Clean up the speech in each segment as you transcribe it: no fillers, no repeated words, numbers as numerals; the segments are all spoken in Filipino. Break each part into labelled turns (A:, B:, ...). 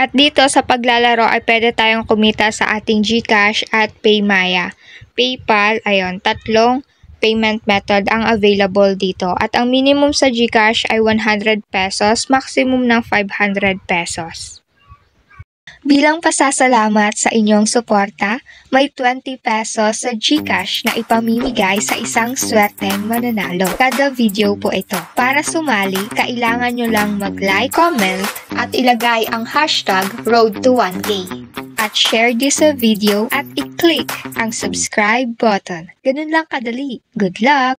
A: At dito sa paglalaro ay pwede tayong kumita sa ating GCash at PayMaya. PayPal, ayon, tatlong payment method ang available dito. At ang minimum sa GCash ay 100 pesos, maximum ng 500 pesos. Bilang pasasalamat sa inyong suporta, may 20 pesos sa GCash na ipamimigay sa isang swerteng mananalo. Kada video po ito. Para sumali, kailangan nyo lang mag-like, comment, at ilagay ang hashtag Road to 1K. At share this video at i-click ang subscribe button. Ganun lang kadali. Good luck!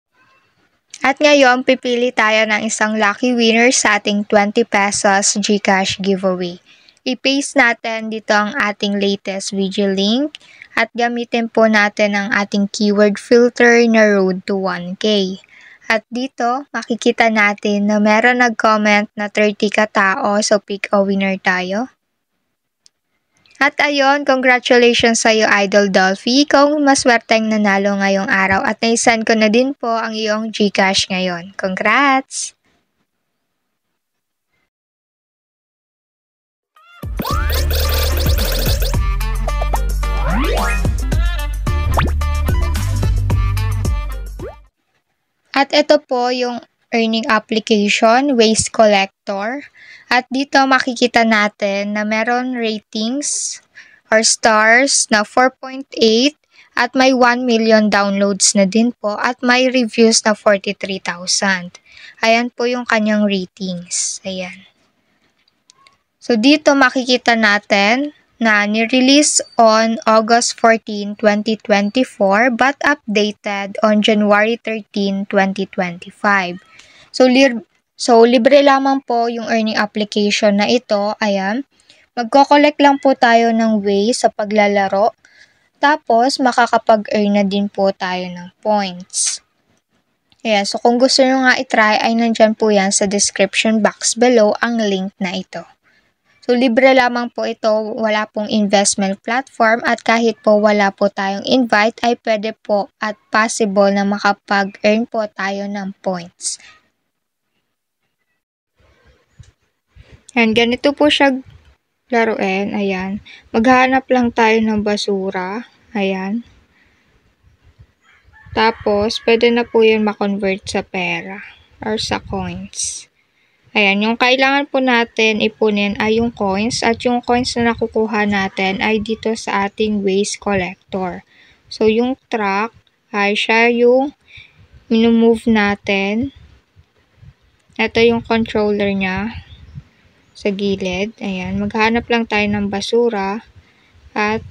A: At ngayon, pipili tayo ng isang lucky winner sa ating 20 pesos GCash giveaway. I-paste natin dito ang ating latest video link at gamitin po natin ang ating keyword filter na Road to 1K. At dito, makikita natin na meron nag-comment na 30 katao, so pick a winner tayo. At ayun, congratulations sa iyo Idol Dolphy, ikaw maswerteng nanalo ngayong araw at naisend ko na din po ang iyong GCash ngayon. Congrats! At ito po yung earning application, Waste Collector. At dito makikita natin na meron ratings or stars na 4.8 at may 1 million downloads na din po at may reviews na 43,000. Ayan po yung kanyang ratings. Ayan. So dito makikita natin na ni-release on August 14, 2024 but updated on January 13, 2025. So libre lamang po yung earning application na ito. Ayan. Magko-collect lang po tayo ng Waze sa paglalaro. Tapos makakapag-earn na din po tayo ng points. Ayan. So kung gusto nyo nga i-try ay nandyan po yan sa description box below ang link na ito. So, libre lamang po ito, wala pong investment platform at kahit po wala po tayong invite ay pwede po at possible na makapag-earn po tayo ng points. Ayan, ganito po siya laruin. Ayan, maghanap lang tayo ng basura. Ayan. Tapos, pwede na po yun makonvert sa pera or sa coins. Ayan, yung kailangan po natin ipunin ay yung coins at yung coins na nakukuha natin ay dito sa ating Waste Collector. So, yung truck ay siya yung minumove natin. Ito yung controller niya sa gilid. Ayan, maghanap lang tayo ng basura at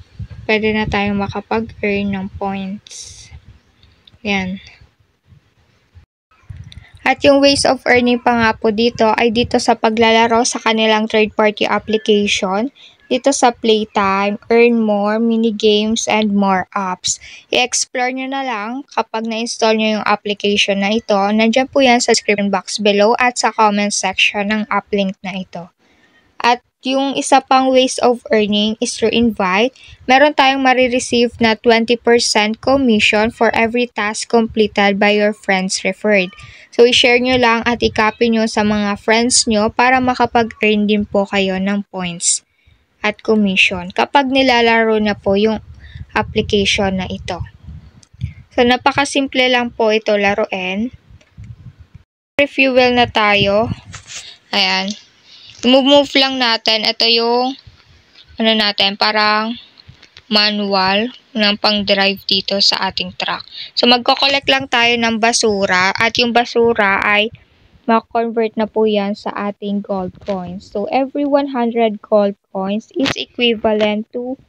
A: pwede na tayong makapag-earn ng points. Ayan. At yung ways of earning pa nga po dito ay dito sa paglalaro sa kanilang third-party application, dito sa Playtime, Earn More, Mini Games, and More Apps. I-explore nyo na lang kapag na-install nyo yung application na ito. Nandiyan po yan sa description box below at sa comment section ng app link na ito. At yung isa pang ways of earning is through invite. Meron tayong marireceive na 20% commission for every task completed by your friends referred. So, i-share nyo lang at i-copy nyo sa mga friends nyo para makapag-earn din po kayo ng points at commission kapag nilalaro na po yung application na ito. So, napakasimple lang po ito laruin. Refuel na tayo. Ayan. Move lang natin. Ito yung natin, parang manual ng pang-drive dito sa ating truck. So, magko-collect lang tayo ng basura at yung basura ay ma-convert na po yan sa ating gold coins. So, every 100 gold coins is equivalent to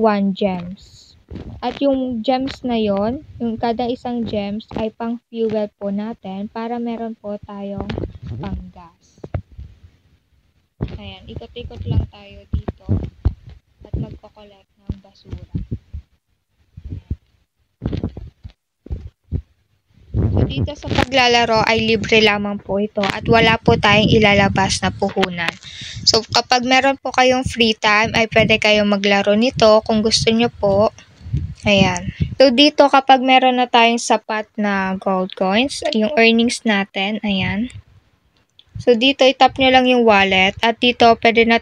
A: 1 gems. At yung gems na yon, yung kada isang gems ay pang-fuel po natin para meron po tayong pang-gas. Ayan, ikot-ikot lang tayo dito at magko-collect ng basura. So, dito sa paglalaro ay libre lamang po ito at wala po tayong ilalabas na puhunan. So, kapag meron po kayong free time ay pwede kayong maglaro nito kung gusto nyo po. Ayan. So, dito kapag meron na tayong sapat na gold coins, yung earnings natin, ayan. So, dito itap nyo lang yung wallet at dito pwede na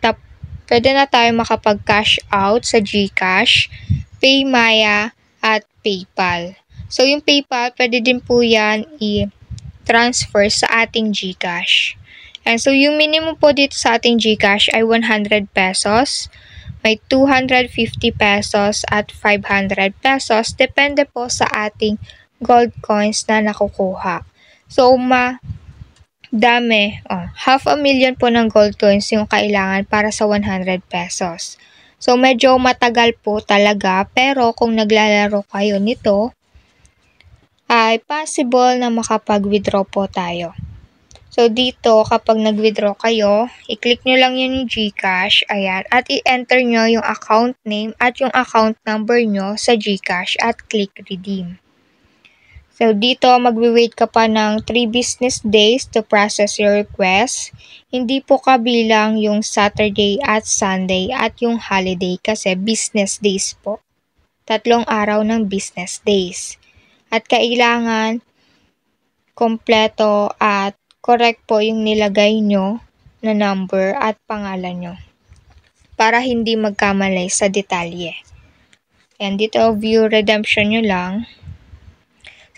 A: pwede na tayo makapag-cash out sa GCash, PayMaya, at PayPal. So, yung PayPal, pwede din po yan i-transfer sa ating GCash. And so, yung minimum po dito sa ating GCash ay 100 pesos. May 250 pesos at 500 pesos. Depende po sa ating gold coins na nakukuha. So, dami. 500,000 po ng gold coins yung kailangan para sa 100 pesos. So, medyo matagal po talaga, pero kung naglalaro kayo nito, ay possible na makapag-withdraw po tayo. So, dito, kapag nag-withdraw kayo, i-click nyo lang yun yung GCash, ayan, at i-enter nyo yung account name at yung account number nyo sa GCash at click redeem. So, dito, magwi-wait ka pa ng 3 business days to process your request. Hindi po kabilang yung Saturday at Sunday at yung holiday kasi business days po. 3 araw ng business days. At kailangan kompleto at correct po yung nilagay nyo na number at pangalan nyo para hindi magkamali sa detalye. Ayan, dito view redemption nyo lang.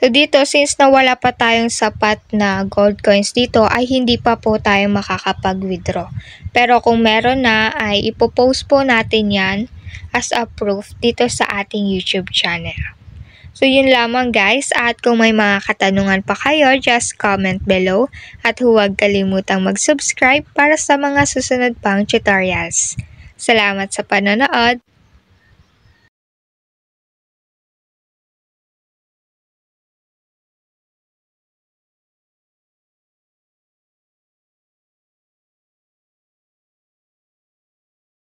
A: So dito, since nawala pa tayong sapat na gold coins dito, ay hindi pa po tayo makakapag-withdraw. Pero kung meron na, ay ipopost po natin yan as a proof dito sa ating YouTube channel. So yun lamang guys, at kung may mga katanungan pa kayo, just comment below at huwag kalimutang mag-subscribe para sa mga susunod pang tutorials. Salamat sa panonood!